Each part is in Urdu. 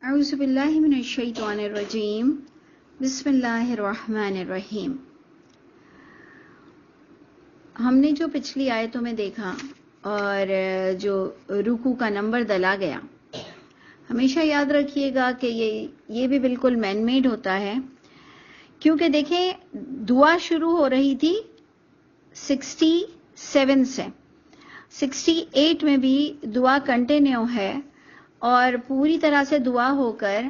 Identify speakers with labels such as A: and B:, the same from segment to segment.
A: اعوذ باللہ من الشیطان الرجیم بسم اللہ الرحمن الرحیم۔ ہم نے جو پچھلی آیتوں میں دیکھا اور جو رکوع کا نمبر دلا گیا، ہمیشہ یاد رکھیے گا کہ یہ بھی بالکل مین میڈ ہوتا ہے، کیونکہ دیکھیں دعا شروع ہو رہی تھی 67 سے، 68 میں بھی دعا کنٹینیو ہے اور پوری طرح سے دعا ہو کر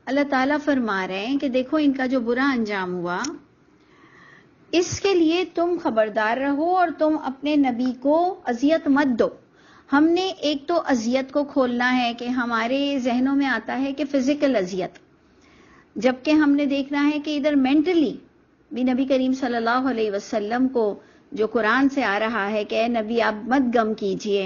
A: اللہ تعالیٰ فرما رہے ہیں کہ دیکھو ان کا جو برا انجام ہوا اس کے لیے تم خبردار رہو اور تم اپنے نبی کو اذیت مت دو۔ ہم نے ایک تو اذیت کو کھولنا ہے کہ ہمارے ذہنوں میں آتا ہے کہ فزیکل اذیت، جبکہ ہم نے دیکھنا ہے کہ ادھر مینٹلی بھی نبی کریم صلی اللہ علیہ وسلم کو جو قرآن سے آ رہا ہے کہ اے نبی آپ مت غم کیجئے،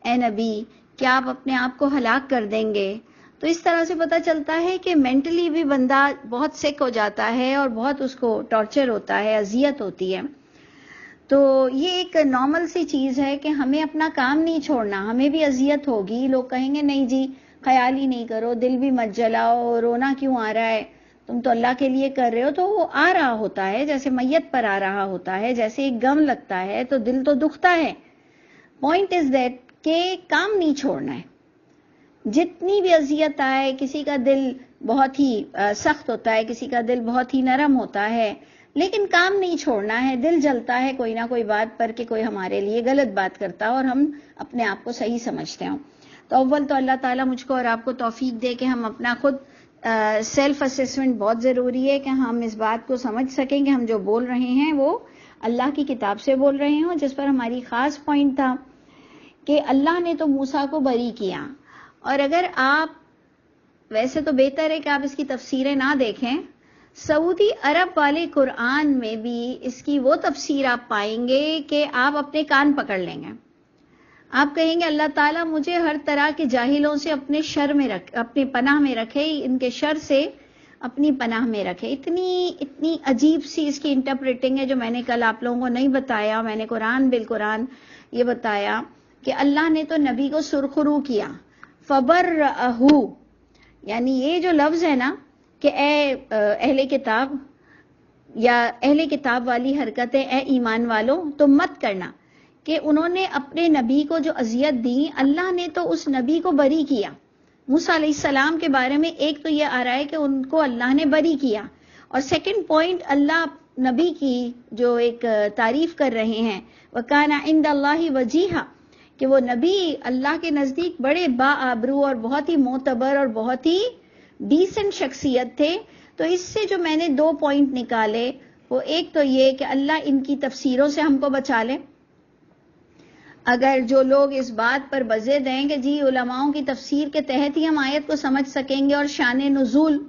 A: اے نبی کیا آپ اپنے آپ کو ہلاک کر دیں گے، تو اس طرح سے پتہ چلتا ہے کہ مینٹلی بھی بندہ بہت سک ہو جاتا ہے اور بہت اس کو ٹارچر ہوتا ہے، اذیت ہوتی ہے۔ تو یہ ایک نارمل سی چیز ہے کہ ہمیں اپنا کام نہیں چھوڑنا، ہمیں بھی اذیت ہوگی، لوگ کہیں گے نہیں جی خیال ہی نہیں کرو، دل بھی مت جلاؤ، رونا کیوں آ رہا ہے، تم تو اللہ کے لیے کر رہے ہو، تو وہ آ رہا ہوتا ہے جیسے میت پر آ رہا ہوتا ہے، جیسے ایک غم لگتا ہے تو دل تو دکھتا ہے۔ پوائنٹ از دیٹ کہ کام نہیں چھوڑنا ہے، جتنی بھی اذیت آئے، کسی کا دل بہت ہی سخت ہوتا ہے، کسی کا دل بہت ہی نرم ہوتا ہے، لیکن کام نہیں چھوڑنا ہے، دل جلتا ہے کوئی نہ کوئی بات پر کہ کوئی ہمارے لیے غلط بات کرتا اور ہم اپنے آپ کو صحیح سمجھتے ہوں۔ تو اول تو اللہ تعالیٰ مجھ کو اور آپ کو توفیق دے کہ ہم اپنا خود سیلف اسیسمنٹ بہت ضروری ہے کہ ہم اس بات کو سمجھ سکیں کہ ہم جو بول رہے ہیں وہ اللہ کی کتاب سے بول رہے ہوں، جس پر ہماری خاص پوائنٹ تھا کہ اللہ نے تو موسیٰ کو بری کیا، اور اگر آپ ویسے تو بہتر ہے کہ آپ اس کی تفسیریں نہ دیکھیں، سعودی عرب والے قرآن میں بھی اس کی وہ تفسیر آپ پائیں گے کہ آپ اپنے کان پکڑ لیں گے۔ آپ کہیں گے اللہ تعالیٰ مجھے ہر طرح کے جاہلوں سے اپنے شر میں اپنی پناہ میں رکھے، ان کے شر سے اپنی پناہ میں رکھے۔ اتنی عجیب سی اس کی انٹرپریٹنگ ہے جو میں نے کل آپ لوگوں کو نہیں بتایا، میں نے قرآن بالقرآن یہ بتایا کہ اللہ نے تو نبی کو سرخرو کیا، فبرأہ، یعنی یہ جو لفظ ہے نا کہ اے اہل کتاب یا اہل کتاب والی حرکت ہے، اے ایمان والو تو مت کرنا، کہ انہوں نے اپنے نبی کو جو اذیت دی اللہ نے تو اس نبی کو بری کیا۔ موسیٰ علیہ السلام کے بارے میں ایک تو یہ آ رہا ہے کہ ان کو اللہ نے بری کیا، اور سیکنڈ پوائنٹ اللہ نبی کی جو ایک تعریف کر رہے ہیں وَكَانَ عِنْدَ اللَّهِ وَجِيهًا، کہ وہ نبی اللہ کے نزدیک بڑے با آبرو اور بہت ہی معتبر اور بہت ہی ڈیسنٹ شخصیت تھے۔ تو اس سے جو میں نے 2 پوائنٹ نکالے، وہ ایک تو یہ کہ اللہ ان کی تفسیروں سے ہم کو بچا لے۔ اگر جو لوگ اس بات پر بزے دیں کہ جی علماؤں کی تفسیر کے تحت ہی ہم آیت کو سمجھ سکیں گے، اور شان نزول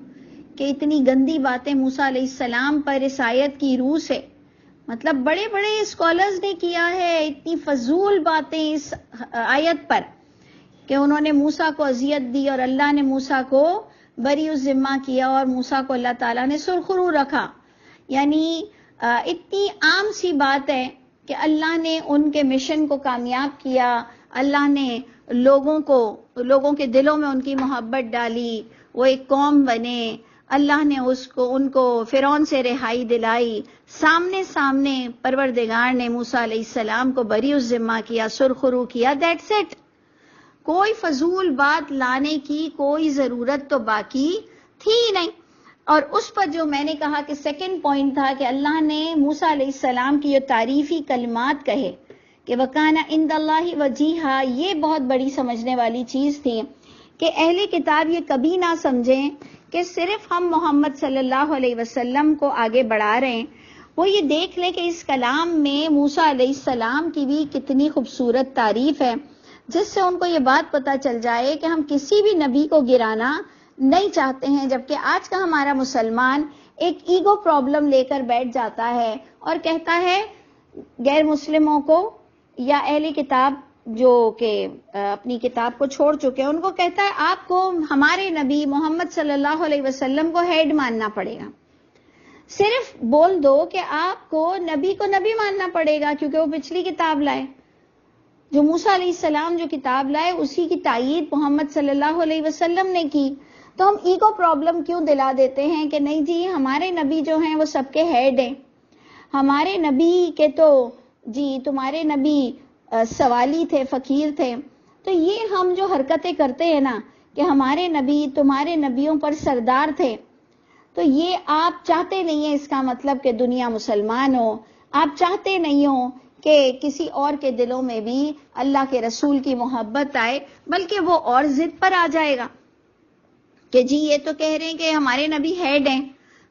A: کہ اتنی گندی باتیں موسیٰ علیہ السلام پر اس آیت کی روح سے، مطلب بڑے بڑے اسکالرز نے کیا ہے اتنی فضول باتیں اس آیت پر کہ انہوں نے موسیٰ کو اذیت دی اور اللہ نے موسیٰ کو بری الذمہ کیا اور موسیٰ کو اللہ تعالیٰ نے سرخرو رکھا۔ یعنی اتنی عام سی بات ہے کہ اللہ نے ان کے مشن کو کامیاب کیا، اللہ نے لوگوں کے دلوں میں ان کی محبت ڈالی، وہ ایک قوم بنے، اللہ نے ان کو فرعون سے رہائی دلائی، سامنے پروردگار نے موسیٰ علیہ السلام کو بری الذمہ کیا، سرخرو کیا، دیٹس اٹ۔ کوئی فضول بات لانے کی کوئی ضرورت تو باقی تھی ہی نہیں۔ اور اس پر جو میں نے کہا کہ سیکنڈ پوائنٹ تھا کہ اللہ نے موسیٰ علیہ السلام کی جو تعریفی کلمات کہے کہ وَكَانَ عِنْدَ اللَّهِ وَجِيهًا، یہ بہت بڑی سمجھنے والی چیز تھی کہ اہل کتاب یہ کبھی نہ سمجھیں کہ صرف ہم محمد صلی اللہ علیہ وسلم کو آگے بڑھا رہے ہیں، وہ یہ دیکھ لیں کہ اس کلام میں موسیٰ علیہ السلام کی بھی کتنی خوبصورت تعریف ہے، جس سے ان کو یہ بات پتہ چل جائے کہ ہم کسی بھی نبی کو گرانا نہیں چاہتے ہیں۔ جبکہ آج کا ہمارا مسلمان ایک ایگو پرابلم لے کر بیٹھ جاتا ہے اور کہتا ہے غیر مسلموں کو یا اہل کتاب جو کہ اپنی کتاب کو چھوڑ چکے ہیں ان کو کہتا ہے آپ کو ہمارے نبی محمد صلی اللہ علیہ وسلم کو ہیڈ ماننا پڑے گا۔ صرف بول دو کہ آپ کو نبی ماننا پڑے گا کیونکہ وہ پچھلی کتاب لائے، جو موسیٰ علیہ السلام جو کتاب لائے اسی کی تائید محمد صلی اللہ علیہ وسلم نے کی۔ تو ہم ایگو پرابلم کیوں دلا دیتے ہیں کہ نہیں جی ہمارے نبی جو ہیں وہ سب کے ہیڈ ہیں، ہمارے نبی کے تو جی تمہارے نبی سوالی تھے، فقیر تھے. تو یہ ہم جو حرکتیں کرتے ہیں نا کہ ہمارے نبی تمہارے نبیوں پر سردار تھے، تو یہ آپ چاہتے نہیں ہیں اس کا مطلب کہ دنیا مسلمان ہو، آپ چاہتے نہیں ہو کہ کسی اور کے دلوں میں بھی اللہ کے رسول کی محبت آئے، بلکہ وہ اور ضد پر آ جائے گا کہ جی یہ تو کہہ رہے ہیں کہ ہمارے نبی ہیڈ ہیں.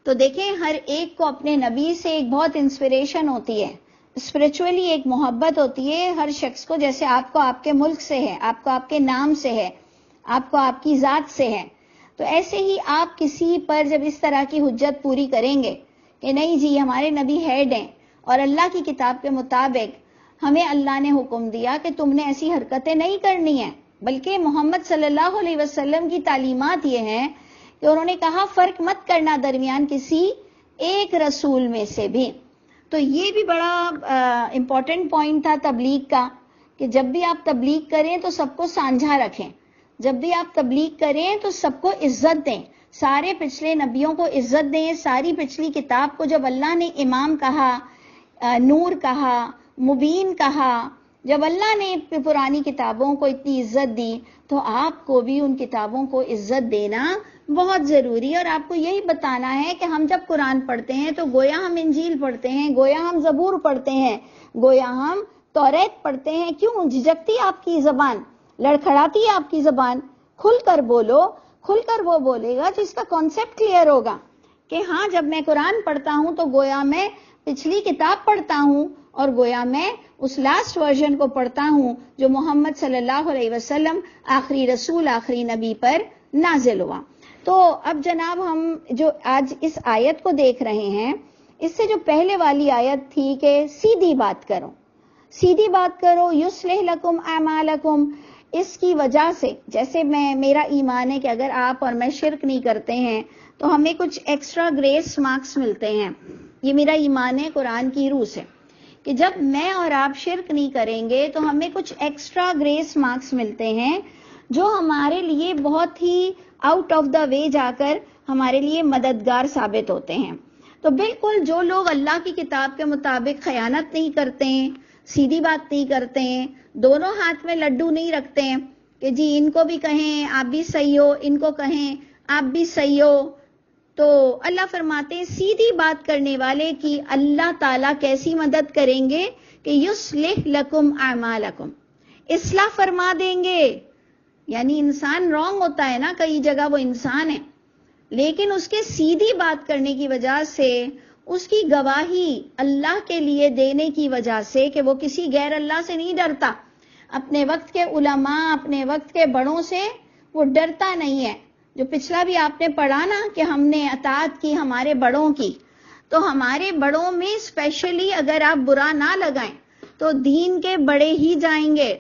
A: تو دیکھیں ہر ایک کو اپنے نبی سے ایک بہت انسپریشن ہوتی ہے، اسپرچولی ایک محبت ہوتی ہے ہر شخص کو، جیسے آپ کو آپ کے ملک سے ہے، آپ کو آپ کے نام سے ہے، آپ کو آپ کی ذات سے ہے. تو ایسے ہی آپ کسی پر جب اس طرح کی حجت پوری کریں گے کہ نہیں جی ہمارے نبی ہیڈ ہیں اور اللہ کی کتاب کے مطابق ہمیں اللہ نے حکم دیا کہ تم نے ایسی حرکتیں نہیں کرنی ہیں، بلکہ محمد صلی اللہ علیہ وسلم کی تعلیمات یہ ہیں کہ انہوں نے کہا فرق مت کرنا درمیان کسی ایک رسول میں سے بھی. تو یہ بھی بڑا امپورٹنٹ پوائنٹ تھا تبلیغ کا کہ جب بھی آپ تبلیغ کریں تو سب کو سانجھا رکھیں، جب بھی آپ تبلیغ کریں تو سب کو عزت دیں، سارے پچھلے نبیوں کو عزت دیں. ساری پچھلی کتاب کو جب اللہ نے امام کہا، نور کہا، مبین کہا، جب اللہ نے پرانی کتابوں کو اتنی عزت دی تو آپ کو بھی ان کتابوں کو عزت دینا بہت ضروری ہے. اور آپ کو یہی بتانا ہے کہ ہم جب قرآن پڑھتے ہیں تو گویا ہم انجیل پڑھتے ہیں، گویا ہم زبور پڑھتے ہیں، گویا ہم توریت پڑھتے ہیں. کیوں جھجکتی آپ کی زبان، لڑکھڑاتی ہے آپ کی زبان؟ کھل کر بولو، کھل کر وہ بولے گا جس کا کانسیپٹ کلیئر ہوگا کہ ہاں جب میں قرآن پڑھتا ہوں تو گویا میں پچھلی کتاب پڑھتا ہوں اور گویا میں اس لاسٹ ورژن کو پڑھتا ہوں جو محمد صلی اللہ علیہ وسلم آخری رسول آخری نبی پر نازل ہوا. تو اب جناب ہم جو آج اس آیت کو دیکھ رہے ہیں، اس سے جو پہلے والی آیت تھی کہ سیدھی بات کرو، سیدھی بات کرو، یصلح لکم اعمالکم، اس کی وجہ سے جیسے میرا ایمان ہے کہ اگر آپ اور میں شرک نہیں کرتے ہیں تو ہمیں کچھ ایکسٹرا گریس مارکس ملتے ہیں. یہ میرا ایمان ہے قرآن کی روح سے کہ جب میں اور آپ شرک نہیں کریں گے تو ہمیں کچھ ایکسٹرا گریس مارکس ملتے ہیں جو ہمارے لیے بہت ہی آؤٹ آف دا وے جا کر ہمارے لیے مددگار ثابت ہوتے ہیں. تو بالکل جو لوگ اللہ کی کتاب کے مطابق خیانت نہیں کرتے ہیں، سیدھی بات نہیں کرتے ہیں، دونوں ہاتھ میں لڈو نہیں رکھتے ہیں کہ جی ان کو بھی کہیں آپ بھی صحیح ہو، ان کو کہیں آپ بھی صحیح ہو، تو اللہ فرماتے ہیں سیدھی بات کرنے والے کی اللہ تعالیٰ کیسی مدد کریں گے کہ یصلح لکم اعمالکم، اصلاح فرما دیں گے. یعنی انسان رانگ ہوتا ہے نا، کئی جگہ وہ انسان ہے، لیکن اس کے سیدھی بات کرنے کی وجہ سے، اس کی گواہی اللہ کے لیے دینے کی وجہ سے کہ وہ کسی غیر اللہ سے نہیں ڈرتا، اپنے وقت کے علماء، اپنے وقت کے بڑوں سے وہ ڈرتا نہیں ہے. جو پچھلا بھی آپ نے پڑھا نا کہ ہم نے اطاعت کی ہمارے بڑوں کی، تو ہمارے بڑوں میں اسپیشلی اگر آپ برا نہ لگائیں تو دین کے بڑے ہی جائیں گے.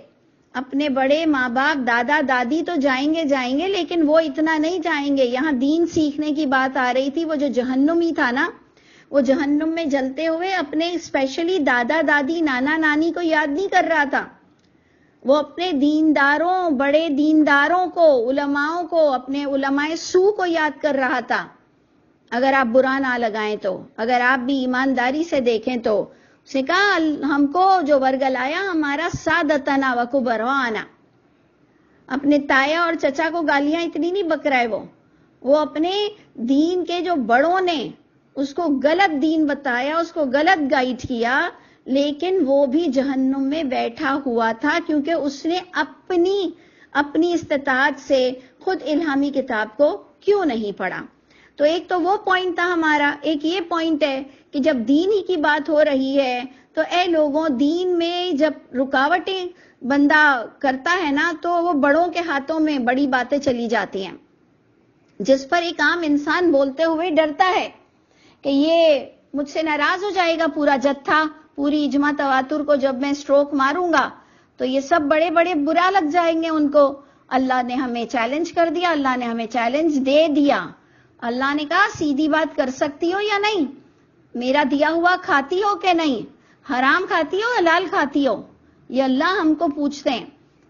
A: اپنے بڑے ماں باپ، دادا دادی تو جائیں گے لیکن وہ اتنا نہیں جائیں گے. یہاں دین سیکھنے کی بات آ رہی تھی. وہ جو جہنمی تھا نا، وہ جہنم میں جلتے ہوئے اپنے اسپیشلی دادا دادی نانا نانی کو یاد نہیں کر رہا تھا، وہ اپنے دینداروں، بڑے دینداروں کو، علماؤں کو، اپنے علماء سو کو یاد کر رہا تھا. اگر آپ برا نہ لگائیں تو، اگر آپ بھی ایمانداری سے دیکھیں تو اس نے کہا ہم کو جو ورگلایا ہمارا سادتنا و کبرانا، اپنے تایا اور چچا کو گالیاں اتنی نہیں بک رہا ہے، وہ اپنے دین کے جو بڑوں نے اس کو غلط دین بتایا، اس کو غلط گائیڈ کیا، لیکن وہ بھی جہنم میں بیٹھا ہوا تھا کیونکہ اس نے اپنی استطاعت سے خود الہامی کتاب کو کیوں نہیں پڑھا. تو ایک تو وہ پوائنٹ تھا ہمارا. ایک یہ پوائنٹ ہے کہ جب دین ہی کی بات ہو رہی ہے تو اے لوگوں، دین میں جب رکاوٹیں بندہ کرتا ہے نا تو وہ بڑوں کے ہاتھوں میں بڑی باتیں چلی جاتی ہیں، جس پر ایک عام انسان بولتے ہوئے ڈرتا ہے کہ یہ مجھ سے ناراض ہو جائے گا پورا جتھا، پوری اجماع تواتر کو جب میں سٹروک ماروں گا تو یہ سب بڑے بڑے برا لگ جائیں گے ان کو. اللہ نے ہمیں چیلنج کر دیا، اللہ نے ہمیں چیلنج دے دیا. اللہ نے کہا سیدھی بات کر سکتی ہو یا نہیں، میرا دیا ہوا کھاتی ہو کہ نہیں، حرام کھاتی ہو حلال کھاتی ہو، یہ اللہ ہم کو پوچھتے ہیں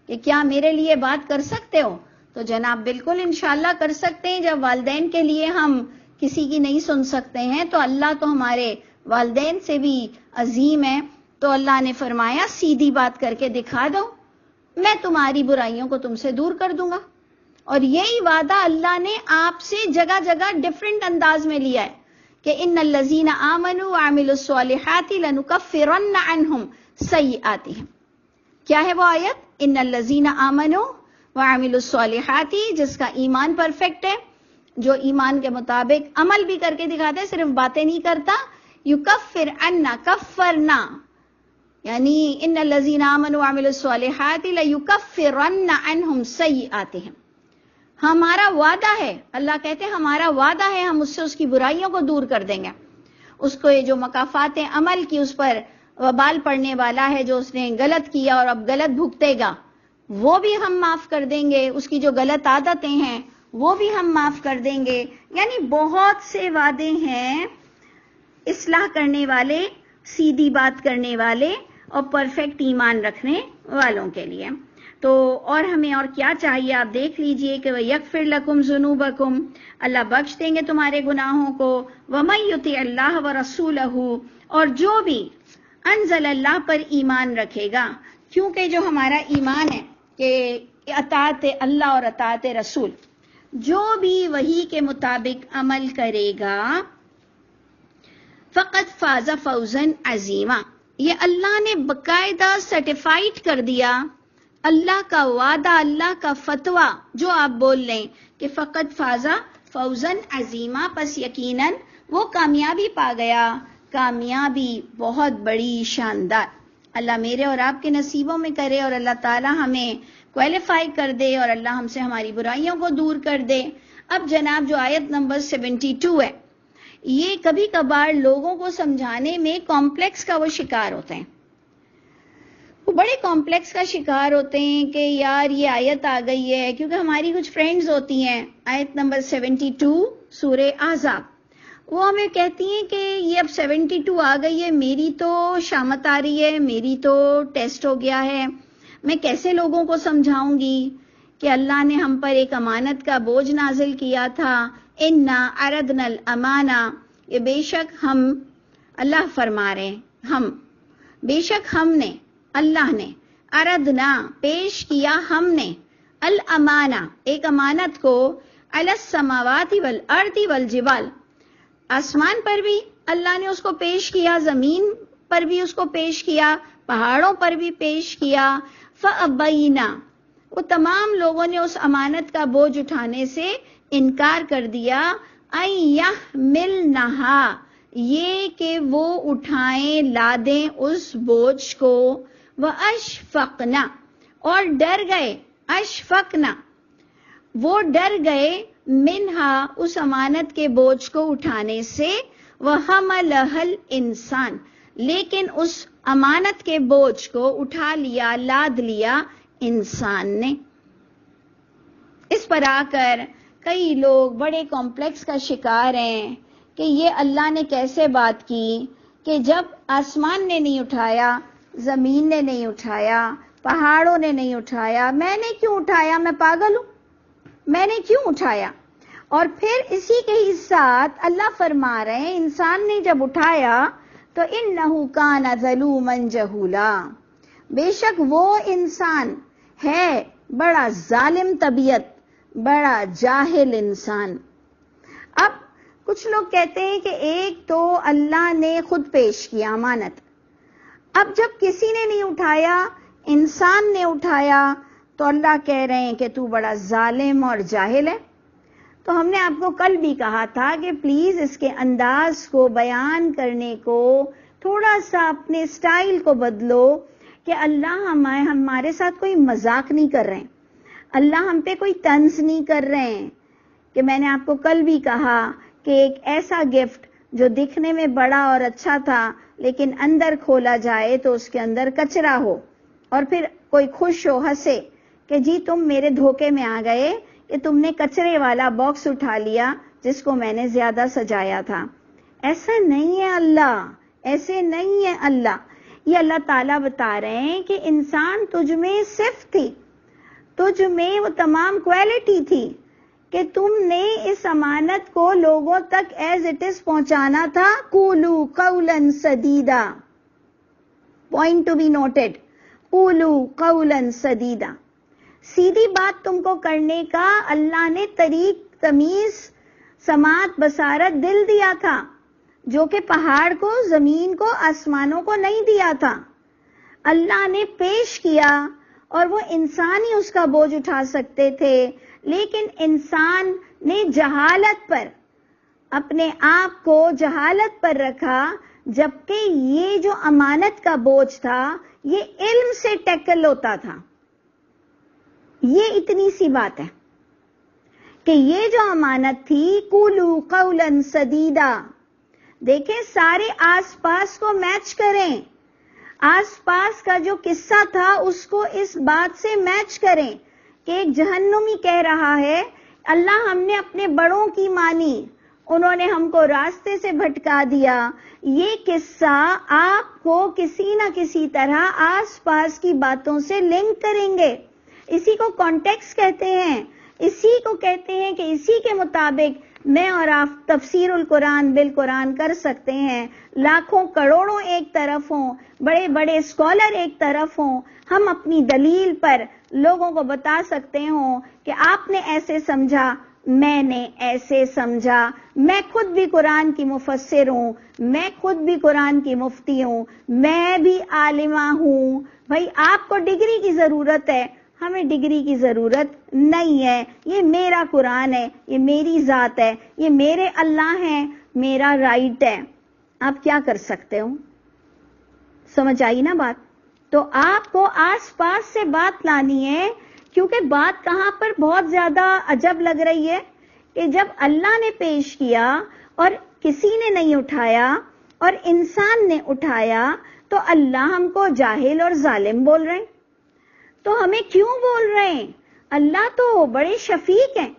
A: کہ کیا میرے لیے بات کر سکتے ہو. تو جناب بالکل انشاءاللہ کر سکتے ہیں. جب والدین کے لیے ہم کسی کی نہیں سن سکتے ہیں تو اللہ تو ہمارے والدین سے بھی عظیم ہے. تو اللہ نے فرمایا سیدھی بات کر کے دکھا دو، میں تمہاری برائیوں کو تم سے دور کر دوں گا. اور یہی وعدہ اللہ نے آپ سے جگہ جگہ ڈیفرنٹ انداز میں لیا ہے کہ ان الذین آمنوا وعملوا الصالحات لنکفرن عنہم سیئاتہم. کیا ہے وہ آیت؟ ان الذین آمنوا وعملوا الصالحات، جس کا ایمان پرفیکٹ ہے، جو ایمان کے مطابق عمل بھی کر کے دکھاتا ہے، صرف باتیں نہیں کرتا. یکفر عنا، کفرنا، یعنی ان الذین آمنوا وعملوا الصالحات لیکفرن عنہم سیئاتہم. ہمارا وعدہ ہے، اللہ کہتے ہیں ہمارا وعدہ ہے، ہم اس سے اس کی برائیوں کو دور کر دیں گے. اس کو یہ جو مکافات عمل کی اس پر وبال پڑنے والا ہے، جو اس نے غلط کیا اور اب غلط بھگتے گا، وہ بھی ہم معاف کر دیں گے. اس کی جو غلط عادتیں ہیں وہ بھی ہم معاف کر دیں گے. یعنی بہت سے وعدے ہیں اصلاح کرنے والے، سیدھی بات کرنے والے اور پرفیکٹ ایمان رکھنے والوں کے لیے. تو اور ہمیں اور کیا چاہیے آپ دیکھ لیجئے کہ وَيَغْفِرْ لَكُمْ ذُنُوبَكُمْ، اللہ بخش دیں گے تمہارے گناہوں کو. وَمَن يُطِعِ اللَّهَ وَرَسُولَهُ، اور جو بھی انزل اللہ پر ایمان رکھے گا، کیونکہ جو ہمارا ایمان ہے کہ اطاعت اللہ اور اطاعت رسول، جو بھی وحی کے مطابق عمل کرے گا فقط فاز فوزا عظیما، یہ اللہ نے باقاعدہ سرٹیفائڈ کر دیا. اللہ کا وعدہ، اللہ کا فتویٰ جو آپ بول لیں کہ فقط فازا فوزن عظیما، پس یقیناً وہ کامیابی پا گیا، کامیابی بہت بڑی شاندار. اللہ میرے اور آپ کے نصیبوں میں کرے اور اللہ تعالی ہمیں کوالیفائی کر دے اور اللہ ہم سے ہماری برائیوں کو دور کر دے. اب جناب جو آیت نمبر 72 ہے، یہ کبھی کبھار لوگوں کو سمجھانے میں کمپلیکس کا وہ شکار ہوتے ہیں، وہ بڑے کمپلیکس کا شکار ہوتے ہیں کہ یار یہ آیت آ گئی ہے. کیونکہ ہماری کچھ فرینڈز ہوتی ہیں، آیت نمبر 72 سورہ احزاب، وہ ہمیں کہتی ہیں کہ یہ اب 72 آ گئی ہے، میری تو شامت آ رہی ہے، میری تو ٹیسٹ ہو گیا ہے، میں کیسے لوگوں کو سمجھاؤں گی کہ اللہ نے ہم پر ایک امانت کا بوجھ نازل کیا تھا. انا عرضنا الامانہ، یہ بے شک ہم، اللہ فرما رہے ہیں ہم، بے شک ہم نے، اللہ نے، عرضنا پیش کیا ہم نے، الامانہ ایک امانت کو، علی السماوات والارض والجبال، آسمان پر بھی اللہ نے اس کو پیش کیا، زمین پر بھی اس کو پیش کیا، پہاڑوں پر بھی پیش کیا. فابینا، وہ تمام لوگوں نے اس امانت کا بوجھ اٹھانے سے انکار کر دیا. ان یحملنہا، یہ کہ وہ اٹھائیں، لادیں اس بوجھ کو. واشفقنا، اور ڈر گئے، اشفقنا وہ ڈر گئے، منہا اس امانت کے بوجھ کو اٹھانے سے. وحملہ الانسان، لیکن اس امانت کے بوجھ کو اٹھا لیا، لاد لیا انسان نے. اس پر آ کر کئی لوگ بڑے کمپلیکس کا شکار ہیں کہ یہ اللہ نے کیسے بات کی کہ جب آسمان نے نہیں اٹھایا، زمین نے نہیں اٹھایا، پہاڑوں نے نہیں اٹھایا، میں نے کیوں اٹھایا؟ میں پاگل ہوں؟ میں نے کیوں اٹھایا؟ اور پھر اسی کے ہی ساتھ اللہ فرما رہے ہیں انسان نے جب اٹھایا تو انہو کان ظلوما جہولا، بے شک وہ انسان ہے بڑا ظالم طبیعت، بڑا جاہل انسان. اب کچھ لوگ کہتے ہیں کہ ایک تو اللہ نے خود پیش کیا امانت، اب جب کسی نے نہیں اٹھایا، انسان نے اٹھایا، تو اللہ کہہ رہے ہیں کہ تو بڑا ظالم اور جاہل ہے. تو ہم نے آپ کو کل بھی کہا تھا کہ پلیز اس کے انداز کو بیان کرنے کو تھوڑا سا اپنے سٹائل کو بدلو کہ اللہ ہمارے ساتھ کوئی مذاق نہیں کر رہے ہیں، اللہ ہم پہ کوئی طنز نہیں کر رہے ہیں. کہ میں نے آپ کو کل بھی کہا کہ ایک ایسا گفٹ جو دکھنے میں بڑا اور اچھا تھا لیکن اندر کھولا جائے تو اس کے اندر کچرا ہو، اور پھر کوئی خوش ہو، ہنسے کہ جی تم میرے دھوکے میں آ گئے کہ تم نے کچرے والا باکس اٹھا لیا جس کو میں نے زیادہ سجایا تھا. ایسا نہیں ہے اللہ، ایسے نہیں ہے اللہ. یہ اللہ تعالیٰ بتا رہے ہیں کہ انسان تجھ میں صفت تھی، تجھ میں وہ تمام کوالٹی تھی کہ تم نے اس امانت کو لوگوں تک ایز اٹ از پہنچانا تھا. قولوا قولا سدیدا, پوائنٹ ٹو بی نوٹڈ, قولوا قولا سدیدا. سیدھی بات تم کو کرنے کا اللہ نے طریق, تمیز, سماعت, بصارت, دل دیا تھا, جو کہ پہاڑ کو, زمین کو, آسمانوں کو نہیں دیا تھا. اللہ نے پیش کیا اور وہ انسان ہی اس کا بوجھ اٹھا سکتے تھے, لیکن انسان نے جہالت پر, اپنے آپ کو جہالت پر رکھا, جبکہ یہ جو امانت کا بوجھ تھا یہ علم سے ٹیکل ہوتا تھا. یہ اتنی سی بات ہے کہ یہ جو امانت تھی, قولوا قولا سدیدا. دیکھیں سارے آس پاس کو میچ کریں, آس پاس کا جو قصہ تھا اس کو اس بات سے میچ کریں کہ ایک جہنمی کہہ رہا ہے اللہ ہم نے اپنے بڑوں کی مانی, انہوں نے ہم کو راستے سے بھٹکا دیا. یہ قصہ آپ کو کسی نہ کسی طرح آس پاس کی باتوں سے لنک کریں گے. اسی کو کانٹیکسٹ کہتے ہیں, اسی کو کہتے ہیں کہ اسی کے مطابق میں اور آپ تفسیر القرآن بالقرآن کر سکتے ہیں. لاکھوں کروڑوں ایک طرف ہوں, بڑے بڑے اسکالر ایک طرف ہوں, ہم اپنی دلیل پر لوگوں کو بتا سکتے ہوں کہ آپ نے ایسے سمجھا, میں نے ایسے سمجھا. میں خود بھی قرآن کی مفسر ہوں, میں خود بھی قرآن کی مفتی ہوں, میں بھی عالمہ ہوں. بھائی آپ کو ڈگری کی ضرورت ہے, ہمیں ڈگری کی ضرورت نہیں ہے. یہ میرا قرآن ہے, یہ میری ذات ہے, یہ میرے اللہ ہیں, میرا رائٹ ہے. آپ کیا کر سکتے ہو؟ سمجھ آئی نا بات؟ تو آپ کو آس پاس سے بات لانی ہے, کیونکہ بات کہاں پر بہت زیادہ عجب لگ رہی ہے کہ جب اللہ نے پیش کیا اور کسی نے نہیں اٹھایا اور انسان نے اٹھایا تو اللہ ہم کو جاہل اور ظالم بول رہے ہیں. تو ہمیں کیوں بول رہے ہیں؟ اللہ تو بڑے شفیق ہیں,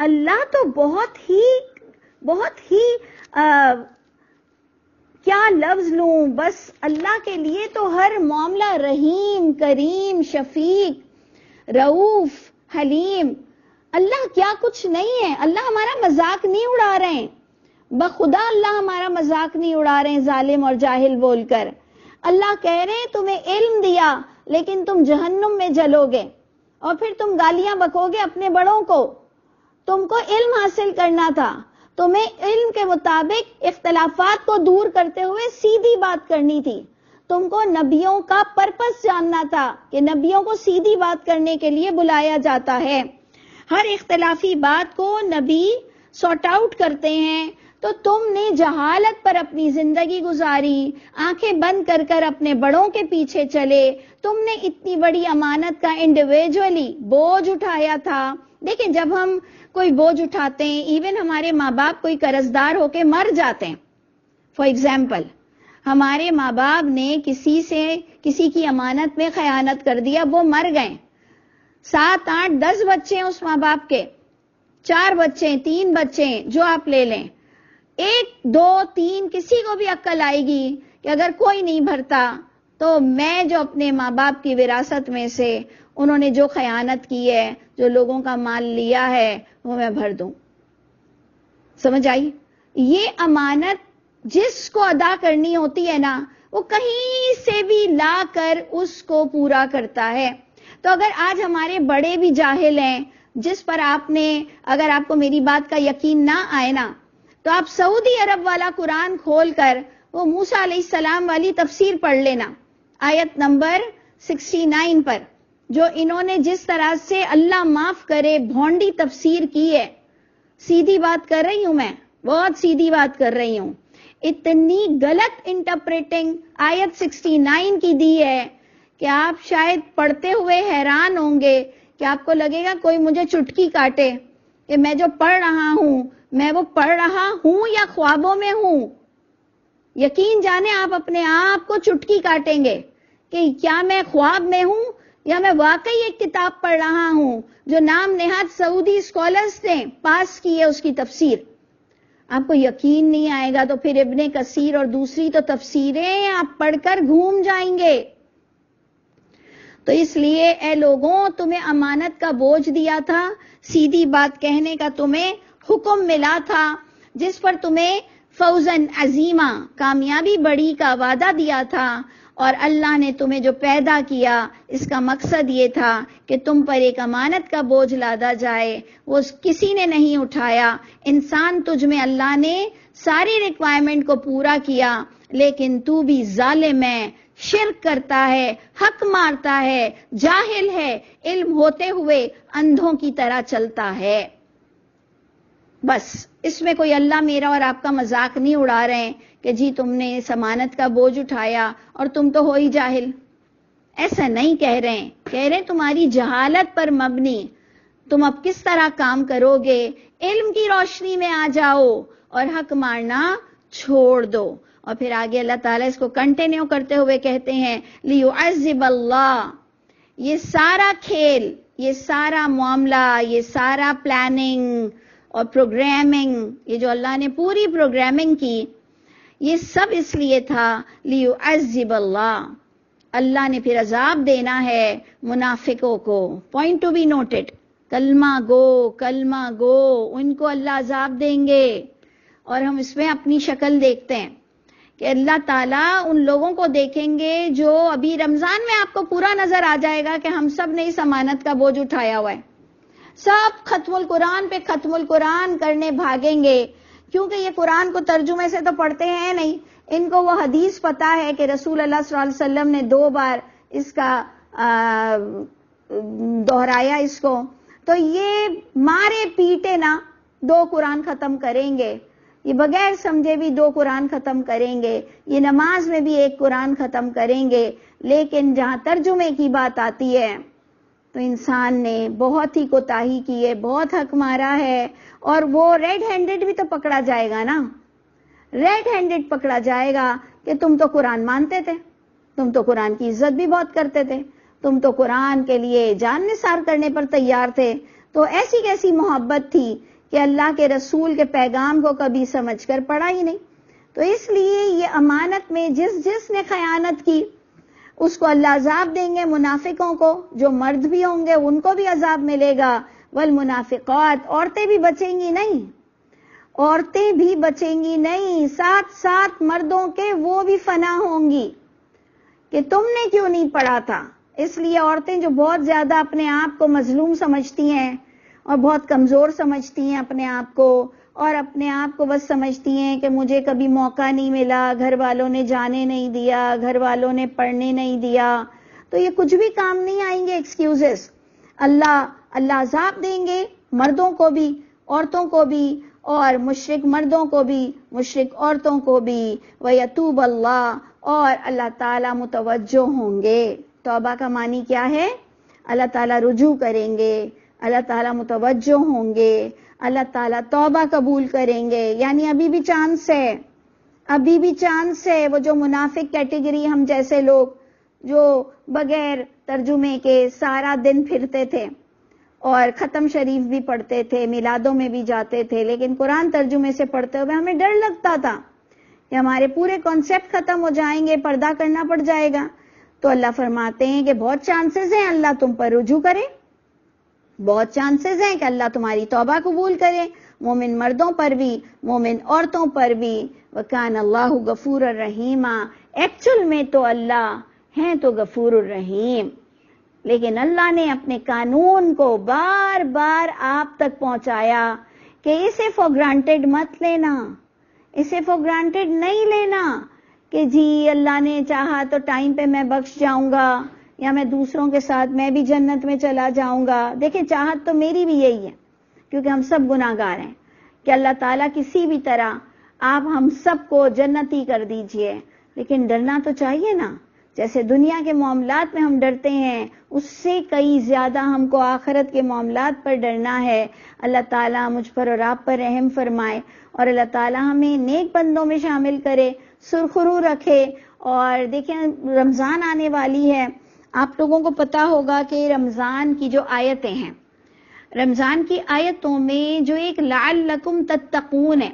A: اللہ تو بہت ہی کیا لفظ لوں, بس اللہ کے لیے تو ہر معاملہ رحیم, کریم, شفیق, رؤوف, حلیم. اللہ کیا کچھ نہیں ہے. اللہ ہمارا مذاق نہیں اڑا رہے ہیں, بخدا اللہ ہمارا مذاق نہیں اڑا رہے ہیں ظالم اور جاہل بول کر. اللہ کہہ رہے ہیں تمہیں علم دیا لیکن تم جہنم میں جلو گے, اور پھر تم گالیاں بکو گے اپنے بڑوں کو. تم کو علم حاصل کرنا تھا, تمہیں علم کے مطابق اختلافات کو دور کرتے ہوئے سیدھی بات کرنی تھی. تم کو نبیوں کا پرپس جاننا تھا کہ نبیوں کو سیدھی بات کرنے کے لیے بلایا جاتا ہے. ہر اختلافی بات کو نبی سارٹ آؤٹ کرتے ہیں. تو تم نے جہالت پر اپنی زندگی گزاری, آنکھیں بند کر کر اپنے بڑوں کے پیچھے چلے. تم نے اتنی بڑی امانت کا انڈیویجولی بوجھ اٹھایا تھا. دیکھیں جب ہم کوئی بوجھ اٹھاتے ہیں, ایون ہمارے ماں باپ کوئی قرضدار ہو کے مر جاتے ہیں, فار ایگزامپل ہمارے ماں باپ نے کسی کی امانت میں خیانت کر دیا, وہ مر گئے. 7, 8, 10 بچے ہیں اس ماں باپ کے, 4 بچے ہیں, 3 بچے ہیں, جو آپ لے لیں. 1, 2, 3 کسی کو بھی عقل آئے گی کہ اگر کوئی نہیں بھرتا تو میں جو اپنے ماں باپ کی وراثت میں سے انہوں نے جو خیانت کی ہے, جو لوگوں کا مال لیا ہے, وہ میں بھر دوں. سمجھ آئی؟ یہ امانت جس کو ادا کرنی ہوتی ہے نا, وہ کہیں سے بھی لا کر اس کو پورا کرتا ہے. تو اگر آج ہمارے بڑے بھی جاہل ہیں, جس پر آپ نے, اگر آپ کو میری بات کا یقین نہ آئے نا, تو آپ سعودی عرب والا قرآن کھول کر وہ موسیٰ علیہ السلام والی تفسیر پڑھ لینا, آیت نمبر 69 پر, جو انہوں نے جس طرح سے اللہ معاف کرے بھونڈی تفسیر کی ہے. سیدھی بات کر رہی ہوں میں, بہت سیدھی بات کر رہی ہوں. اتنی غلط انٹرپریٹنگ آیت 69 کی دی ہے کہ آپ شاید پڑھتے ہوئے حیران ہوں گے, کہ آپ کو لگے گا کوئی مجھے چٹکی کاٹے کہ میں جو پڑھ رہا ہوں, میں وہ پڑھ رہا ہوں یا خوابوں میں ہوں. یقین جانے آپ اپنے آپ کو چٹکی کاٹیں گے کہ کیا میں خواب میں ہوں یا میں واقعی ایک کتاب پڑھ رہا ہوں جو نام نہاد سعودی اسکالرز نے پاس کی ہے اس کی تفسیر. آپ کو یقین نہیں آئے گا تو پھر ابن کثیر اور دوسری تو تفسیریں آپ پڑھ کر گھوم جائیں گے. تو اس لیے اے لوگوں تمہیں امانت کا بوجھ دیا تھا، سیدھی بات کہنے کا تمہیں حکم ملا تھا، جس پر تمہیں فوزن عظیمہ کامیابی بڑی کا وعدہ دیا تھا، اور اللہ نے تمہیں جو پیدا کیا اس کا مقصد یہ تھا کہ تم پر ایک امانت کا بوجھ لادا جائے، وہ کسی نے نہیں اٹھایا۔ انسان تجھ میں اللہ نے ساری ریکوائرمنٹ کو پورا کیا، لیکن تو بھی ظالم ہے، شرک کرتا ہے، حق مارتا ہے، جاہل ہے، علم ہوتے ہوئے اندھوں کی طرح چلتا ہے۔ بس اس میں کوئی اللہ میرا اور آپ کا مذاق نہیں اڑا رہے ہیں کہ جی تم نے اس امانت کا بوجھ اٹھایا اور تم تو ہو ہی جاہل، ایسا نہیں کہہ رہے ہیں، کہہ رہے ہیں تمہاری جہالت پر مبنی تم اب کس طرح کام کرو گے، علم کی روشنی میں آ جاؤ اور حق مارنا چھوڑ دو۔ اور پھر آگے اللہ تعالیٰ اس کو کنٹینیو کرتے ہوئے کہتے ہیں لیعذب اللہ، یہ سارا کھیل، یہ سارا معاملہ، یہ سارا پلاننگ اور پروگرامنگ، یہ جو اللہ نے پوری پروگرامنگ کی، یہ سب اس لیے تھا لیعذب اللہ، اللہ نے پھر عذاب دینا ہے منافقوں کو۔ پوائنٹ ٹو بی نوٹڈ، کلمہ گو ان کو اللہ عذاب دیں گے۔ اور ہم اس میں اپنی شکل دیکھتے ہیں کہ اللہ تعالیٰ ان لوگوں کو دیکھیں گے جو ابھی رمضان میں آپ کو پورا نظر آ جائے گا کہ ہم سب نے اس امانت کا بوجھ اٹھایا ہوا ہے، سب ختم القرآن پہ ختم القرآن کرنے بھاگیں گے، کیونکہ یہ قرآن کو ترجمے سے تو پڑھتے ہیں نہیں، ان کو وہ حدیث پتا ہے کہ رسول اللہ صلی اللہ علیہ وسلم نے 2 بار اس کا دہرایا اس کو، تو یہ مارے پیٹے نا 2 قرآن ختم کریں گے، یہ بغیر سمجھے بھی 2 قرآن ختم کریں گے، یہ نماز میں بھی 1 قرآن ختم کریں گے، لیکن جہاں ترجمے کی بات آتی ہے تو انسان نے بہت ہی کوتاہی کی ہے، بہت حق مارا ہے، اور وہ ریڈ ہینڈڈ بھی تو پکڑا جائے گا نا، ریڈ ہینڈڈ پکڑا جائے گا کہ تم تو قرآن مانتے تھے، تم تو قرآن کی عزت بھی بہت کرتے تھے، تم تو قرآن کے لیے جان نثار کرنے پر تیار تھے، تو ایسی کیسی محبت تھی کہ اللہ کے رسول کے پیغام کو کبھی سمجھ کر پڑھا ہی نہیں۔ تو اس لیے یہ امانت میں جس نے خیانت کی اس کو اللہ عذاب دیں گے، منافقوں کو، جو مرد بھی ہوں گے ان کو بھی عذاب ملے گا، والمنافقات، عورتیں بھی بچیں گی نہیں، عورتیں بھی بچیں گی نہیں، ساتھ ساتھ مردوں کے وہ بھی فنا ہوں گی کہ تم نے کیوں نہیں پڑھا تھا۔ اس لیے عورتیں جو بہت زیادہ اپنے آپ کو مظلوم سمجھتی ہیں اور بہت کمزور سمجھتی ہیں اپنے آپ کو، اور اپنے آپ کو بس سمجھتی ہیں کہ مجھے کبھی موقع نہیں ملا، گھر والوں نے جانے نہیں دیا، گھر والوں نے پڑھنے نہیں دیا، تو یہ کچھ بھی کام نہیں آئیں گے ایکسکیوزز۔ اللہ عذاب دیں گے مردوں کو بھی، عورتوں کو بھی، اور مشرک مردوں کو بھی، مشرک عورتوں کو بھی، وَيَتُوبَ اللَّهُ، اور اللہ تعالیٰ متوجہ ہوں گے۔ توبہ کا معنی کیا ہے؟ اللہ تعالیٰ رجوع کریں گے، اللہ تعالیٰ متوجہ ہوں گے، اللہ تعالیٰ توبہ قبول کریں گے، یعنی ابھی بھی چانس ہے، ابھی بھی چانس ہے۔ وہ جو منافق کیٹیگری ہم جیسے لوگ جو بغیر ترجمے کے سارا دن پھرتے تھے اور ختم شریف بھی پڑھتے تھے، میلادوں میں بھی جاتے تھے، لیکن قرآن ترجمے سے پڑھتے ہوئے ہمیں ڈر لگتا تھا کہ ہمارے پورے کانسیپٹ ختم ہو جائیں گے، پردہ کرنا پڑ جائے گا، تو اللہ فرماتے ہیں کہ بہت چانسز ہیں اللہ تم پر رجوع کرے، بہت چانسز ہیں کہ اللہ تمہاری توبہ قبول کرے، مومن مردوں پر بھی، مومن عورتوں پر بھی۔ وَكَانَ اللَّهُ غَفُورًا رَحِيمًا، ایکچول میں تو اللہ ہیں تو غفور الرحیم، لیکن اللہ نے اپنے قانون کو بار بار آپ تک پہنچایا کہ اسے فور گرانٹیڈ مت لینا، اسے فور گرانٹیڈ نہیں لینا کہ جی اللہ نے چاہا تو ٹائم پہ میں بخش جاؤں گا، یا میں دوسروں کے ساتھ میں بھی جنت میں چلا جاؤں گا۔ دیکھیں چاہت تو میری بھی یہی ہے، کیونکہ ہم سب گناہگار ہیں، کہ اللہ تعالیٰ کسی بھی طرح آپ ہم سب کو جنتی کر دیجئے، لیکن ڈرنا تو چاہیے نا، جیسے دنیا کے معاملات میں ہم ڈرتے ہیں اس سے کئی زیادہ ہم کو آخرت کے معاملات پر ڈرنا ہے۔ اللہ تعالیٰ مجھ پر اور آپ پر رحم فرمائے، اور اللہ تعالیٰ ہمیں نیک بندوں میں شامل کرے، سرخرو رکھے۔ اور دیکھیں رمضان آنے والی ہے، آپ لوگوں کو پتا ہوگا کہ رمضان کی جو آیتیں ہیں، رمضان کی آیتوں میں جو ایک لعلکم تتقون ہے،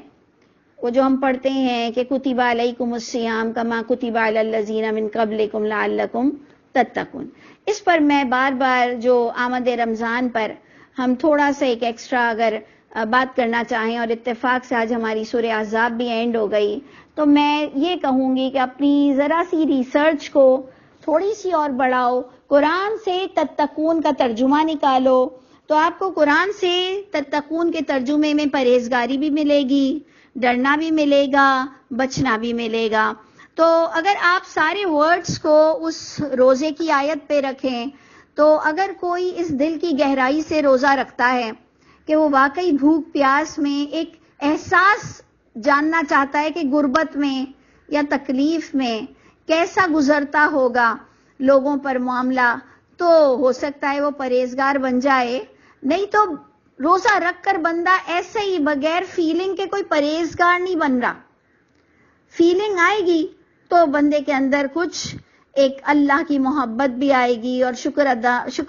A: وہ جو ہم پڑھتے ہیں کہ کتب علیکم الصیام کما کتب علی الذین من قبلکم لعلکم تتقون. اس پر میں بار بار جو آمد رمضان پر ہم تھوڑا سا ایک ایکسٹرا اگر بات کرنا چاہیں، اور اتفاق سے آج ہماری سورہ احزاب بھی اینڈ ہو گئی، تو میں یہ کہوں گی کہ اپنی ذرا سی ریسرچ کو تھوڑی سی اور بڑھاؤ. قرآن سے تتقون کا ترجمہ نکالو تو آپ کو قرآن سے تتقون کے ترجمے میں پرہیزگاری بھی ملے گی، ڈرنا بھی ملے گا، بچنا بھی ملے گا. تو اگر آپ سارے ورڈز کو اس روزے کی آیت پہ رکھیں تو اگر کوئی اس دل کی گہرائی سے روزہ رکھتا ہے کہ وہ واقعی بھوک پیاس میں ایک احساس جاننا چاہتا ہے کہ غربت میں یا تکلیف میں کیسا گزرتا ہوگا لوگوں پر معاملہ، تو ہو سکتا ہے وہ پرہیزگار بن جائے. نہیں تو روزہ رکھ کر بندہ ایسے ہی بغیر فیلنگ کے کوئی پرہیزگار نہیں بن رہا. فیلنگ آئے گی تو بندے کے اندر کچھ ایک اللہ کی محبت بھی آئے گی اور شکر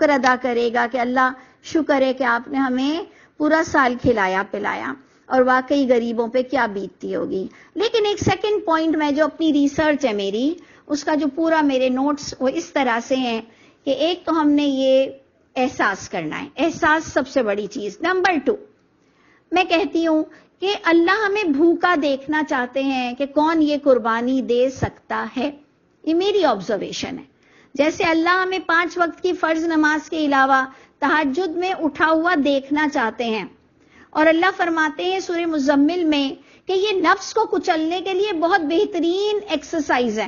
A: ادا کرے گا کہ اللہ شکر ہے کہ آپ نے ہمیں پورا سال کھلایا پلایا، اور واقعی غریبوں پہ کیا بیتتی ہوگی. لیکن ایک سیکنڈ پوائنٹ میں جو اپنی ریسرچ ہے میری، اس کا جو پورا میرے نوٹس وہ اس طرح سے ہیں کہ ایک تو ہم نے یہ احساس کرنا ہے، احساس سب سے بڑی چیز. نمبر 2 میں کہتی ہوں کہ اللہ ہمیں بھوکا دیکھنا چاہتے ہیں کہ کون یہ قربانی دے سکتا ہے. یہ میری آبزرویشن ہے. جیسے اللہ ہمیں 5 وقت کی فرض نماز کے علاوہ تہجد میں اٹھا ہوا دیکھنا چاہتے ہیں، اور اللہ فرماتے ہیں سورہ مزمل میں کہ یہ نفس کو کچلنے کے لیے بہت بہترین ایکسرسائز ہے،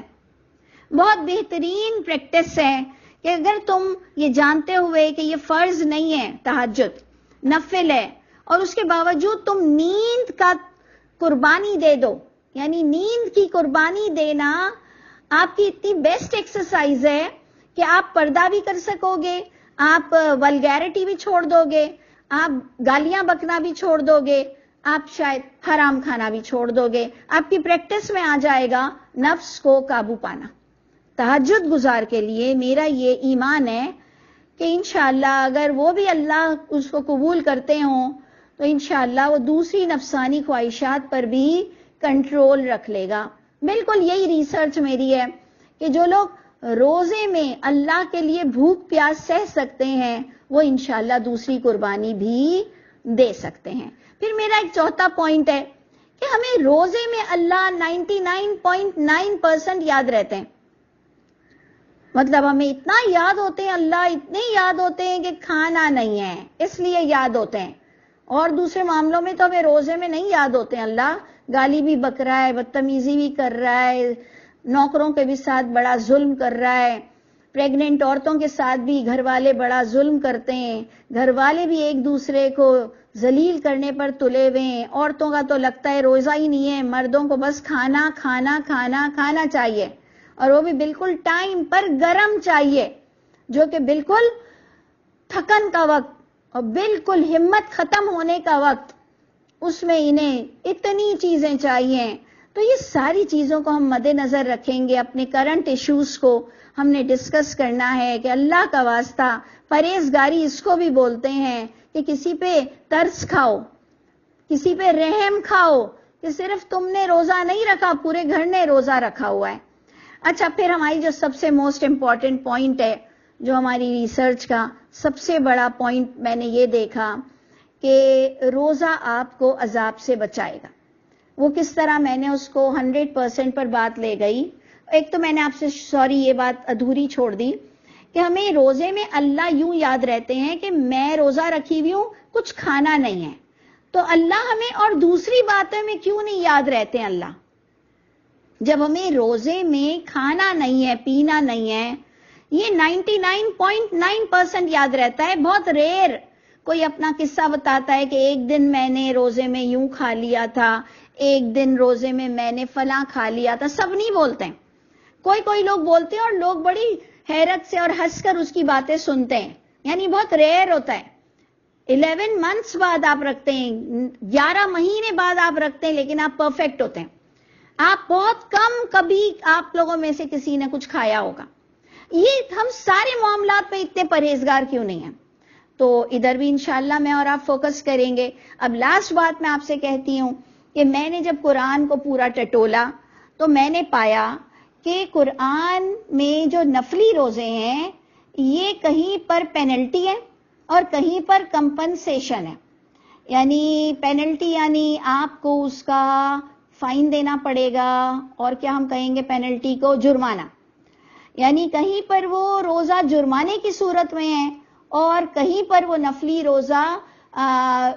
A: بہت بہترین پریکٹس ہے کہ اگر تم یہ جانتے ہوئے کہ یہ فرض نہیں ہے، تہجد نفل ہے، اور اس کے باوجود تم نیند کا قربانی دے دو، یعنی نیند کی قربانی دینا آپ کی اتنی بیسٹ ایکسرسائز ہے کہ آپ پردہ بھی کر سکو گے، آپ ولگیرٹی بھی چھوڑ دو گے، آپ گالیاں بکنا بھی چھوڑ دو گے، آپ شاید حرام کھانا بھی چھوڑ دو گے. آپ کی پریکٹس میں آ جائے گا نفس کو قابو پانا. تہجد گزار کے لیے میرا یہ ایمان ہے کہ انشاءاللہ اگر وہ بھی اللہ اس کو قبول کرتے ہوں تو انشاءاللہ وہ دوسری نفسانی خواہشات پر بھی کنٹرول رکھ لے گا. بالکل یہی ریسرچ میری ہے کہ جو لوگ روزے میں اللہ کے لیے بھوک پیاس سہ سکتے ہیں وہ انشاءاللہ دوسری قربانی بھی دے سکتے ہیں. پھر میرا ایک چوتھا پوائنٹ ہے کہ ہمیں روزے میں اللہ 99.9% یاد رہتے ہیں. مطلب ہمیں اتنا یاد ہوتے ہیں، اللہ اتنے یاد ہوتے ہیں کہ کھانا نہیں ہے اس لیے یاد ہوتے ہیں. اور دوسرے معاملوں میں تو ہمیں روزے میں نہیں یاد ہوتے ہیں. اللہ گالی بھی بک رہا ہے، بدتمیزی بھی کر رہا ہے، نوکروں کے بھی ساتھ بڑا ظلم کر رہا ہے، پریگننٹ عورتوں کے ساتھ بھی گھر والے بڑا ظلم کرتے ہیں، گھر والے بھی ایک دوسرے کو ذلیل کرنے پر تلے ہوئے ہیں. عورتوں کا تو لگتا ہے روزہ ہی نہیں ہے، مردوں کو بس کھانا کھانا کھانا کھانا چاہیے، اور وہ بھی بالکل ٹائم پر گرم چاہیے، جو کہ بالکل تھکن کا وقت اور بالکل ہمت ختم ہونے کا وقت، اس میں انہیں اتنی چیزیں چاہیے. تو یہ ساری چیزوں کو ہم مد نظر رکھیں گے. اپنے کرنٹ ایشوز کو ہم نے ڈسکس کرنا ہے کہ اللہ کا واسطہ پرہیزگاری اس کو بھی بولتے ہیں کہ کسی پہ ترس کھاؤ، کسی پہ رحم کھاؤ کہ صرف تم نے روزہ نہیں رکھا، پورے گھر نے روزہ رکھا ہوا ہے. اچھا، پھر ہماری جو سب سے موسٹ امپورٹنٹ پوائنٹ ہے، جو ہماری ریسرچ کا سب سے بڑا پوائنٹ میں نے یہ دیکھا کہ روزہ آپ کو عذاب سے بچائے گا. وہ کس طرح؟ میں نے اس کو 100% پر بات لے گئی. ایک تو میں نے آپ سے یہ بات ادھوری چھوڑ دی کہ ہمیں روزے میں اللہ یوں یاد رہتے ہیں کہ میں روزہ رکھی ہوئی ہوں، کچھ کھانا نہیں ہے. تو اللہ ہمیں اور دوسری باتوں میں کیوں نہیں یاد رہتے ہیں؟ اللہ جب ہمیں روزے میں کھانا نہیں ہے، پینا نہیں ہے، یہ 99.9% یاد رہتا ہے. بہت ریئر کوئی اپنا قصہ بتاتا ہے کہ ایک دن میں نے روزے میں یوں کھا لیا تھا، ایک دن روزے میں میں نے فلاں کھا لیا تھا. سب نہیں بولتے ہیں، کوئی لوگ بولتے ہیں اور لوگ بڑی حیرت سے اور ہنس کر اس کی باتیں سنتے ہیں. یعنی بہت ریئر ہوتا ہے. 11 منتھس بعد آپ رکھتے ہیں، 11 مہینے بعد آپ رکھتے ہیں، لیکن آپ پرفیکٹ ہوتے ہیں. آپ بہت کم کبھی آپ لوگوں میں سے کسی نے کچھ کھایا ہوگا. یہ ہم سارے معاملات پہ اتنے پرہیزگار کیوں نہیں ہیں؟ تو ادھر بھی انشاءاللہ میں اور آپ فوکس کریں گے. اب لاسٹ بات میں آپ سے کہتی ہوں کہ میں نے جب قرآن کو پورا ٹٹولا تو میں نے پایا کہ قرآن میں جو نفلی روزے ہیں یہ کہیں پر پینلٹی ہے اور کہیں پر کمپنسیشن ہے. یعنی پینلٹی یعنی آپ کو اس کا فائن دینا پڑے گا، اور کیا ہم کہیں گے پینلٹی کو، جرمانہ. یعنی کہیں پر وہ روزہ جرمانے کی صورت میں ہے اور کہیں پر وہ نفلی روزہ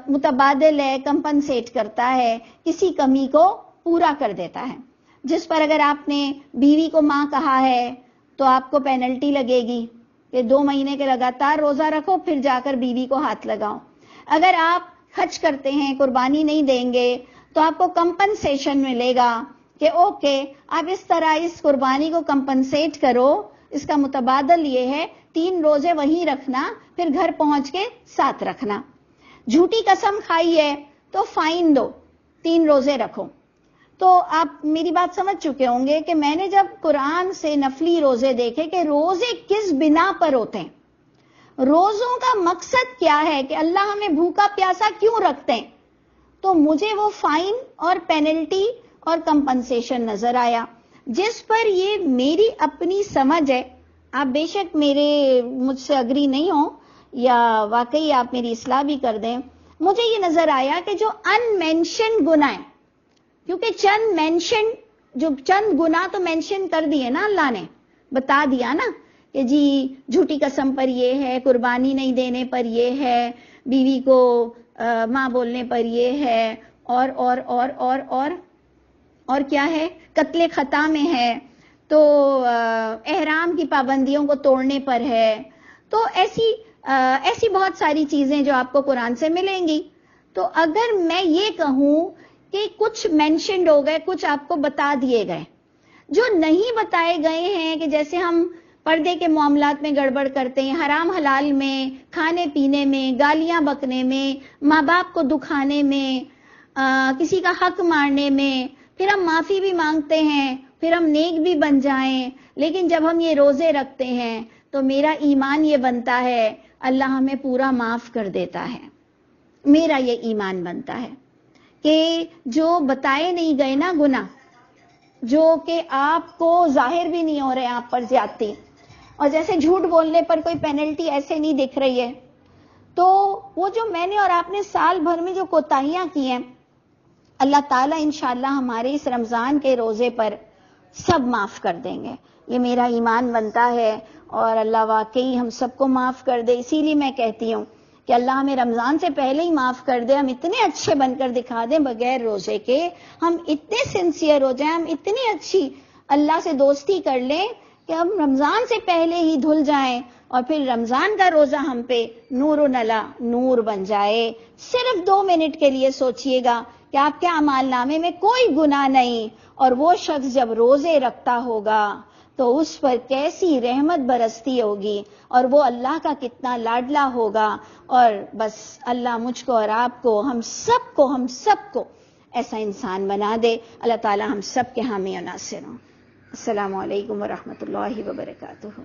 A: متبادل ہے، کمپنسیٹ کرتا ہے، کسی کمی کو پورا کر دیتا ہے. جس پر اگر آپ نے بیوی کو ماں کہا ہے تو آپ کو پینلٹی لگے گی کہ 2 مہینے کے لگاتار روزہ رکھو، پھر جا کر بیوی کو ہاتھ لگاؤ. اگر آپ حج کرتے ہیں، قربانی نہیں دیں گے، تو آپ کو کمپنسیشن ملے گا کہ اوکے آپ اس طرح اس قربانی کو کمپنسیٹ کرو. اس کا متبادل یہ ہے 3 روزے وہیں رکھنا، پھر گھر پہنچ کے 7 رکھنا. جھوٹی قسم کھائی ہے تو فائن دو، 3 روزے رکھو. تو آپ میری بات سمجھ چکے ہوں گے کہ میں نے جب قرآن سے نفلی روزے دیکھے کہ روزے کس بنا پر ہوتے ہیں، روزوں کا مقصد کیا ہے، کہ اللہ ہمیں بھوکا پیاسا کیوں رکھتے ہیں، تو مجھے وہ فائن اور پینلٹی اور کمپنسیشن نظر آیا. جس پر یہ میری اپنی سمجھ ہے، آپ بے شک مجھ سے اگری نہیں ہوں یا واقعی آپ میری اصلاح بھی کر دیں. مجھے یہ نظر آیا کہ جو ان مینشنڈ گناہ ہیں، کیونکہ چند گناہ تو مینشن کر دیے نا، اللہ نے بتا دیا نا کہ جی جھوٹی قسم پر یہ ہے، قربانی نہیں دینے پر یہ ہے، بیوی کو ماں بولنے پر یہ ہے، اور کیا ہے، قتل خطا میں ہے، تو احرام کی پابندیوں کو توڑنے پر ہے. تو ایسی بہت ساری چیزیں جو آپ کو قرآن سے ملیں گی. تو اگر میں یہ کہوں کہ کچھ مینشنڈ ہو گئے، کچھ آپ کو بتا دیے گئے، جو نہیں بتائے گئے ہیں کہ جیسے ہم پردے کے معاملات میں گڑبڑ کرتے ہیں، حرام حلال میں، کھانے پینے میں، گالیاں بکنے میں، ماں باپ کو دکھانے میں، کسی کا حق مارنے میں، پھر ہم معافی بھی مانگتے ہیں، پھر ہم نیک بھی بن جائیں. لیکن جب ہم یہ روزے رکھتے ہیں تو میرا ایمان یہ بنتا ہے اللہ ہمیں پورا معاف کر دیتا ہے. میرا یہ ایمان بنتا ہے کہ جو بتائے نہیں گئے نا گناہ، جو کہ آپ کو ظاہر بھی نہیں ہو رہے آپ پر زیادتی، اور جیسے جھوٹ بولنے پر کوئی پینلٹی ایسے نہیں دکھ رہی ہے، تو وہ جو میں نے اور آپ نے سال بھر میں جو کوتاہیاں کی ہیں، اللہ تعالیٰ انشاءاللہ ہمارے اس رمضان کے روزے پر سب معاف کر دیں گے. یہ میرا ایمان بنتا ہے، اور اللہ واقعی ہم سب کو معاف کر دے. اسی لیے میں کہتی ہوں کہ اللہ ہمیں رمضان سے پہلے ہی معاف کر دے، ہم اتنے اچھے بن کر دکھا دیں بغیر روزے کے، ہم اتنے سنسیئر ہو جائیں، ہم اتنی اچھی اللہ سے دوستی کر لیں کہ ہم رمضان سے پہلے ہی دھل جائیں، اور پھر رمضان کا روزہ ہم پہ نور و نلا نور بن جائے. صرف 2 منٹ کے لیے سوچئے گا کہ آپ کے اعمال نامے میں کوئی گناہ نہیں، اور وہ شخص جب روزے رکھتا ہوگا تو اس پر کیسی رحمت برستی ہوگی، اور وہ اللہ کا کتنا لاڈلا ہوگا. اور بس اللہ مجھ کو اور آپ کو، ہم سب کو ایسا انسان بنا دے. اللہ تعالی ہم سب کے حامی و ناصر ہوں. السلام علیکم ورحمۃ اللہ وبرکاتہ.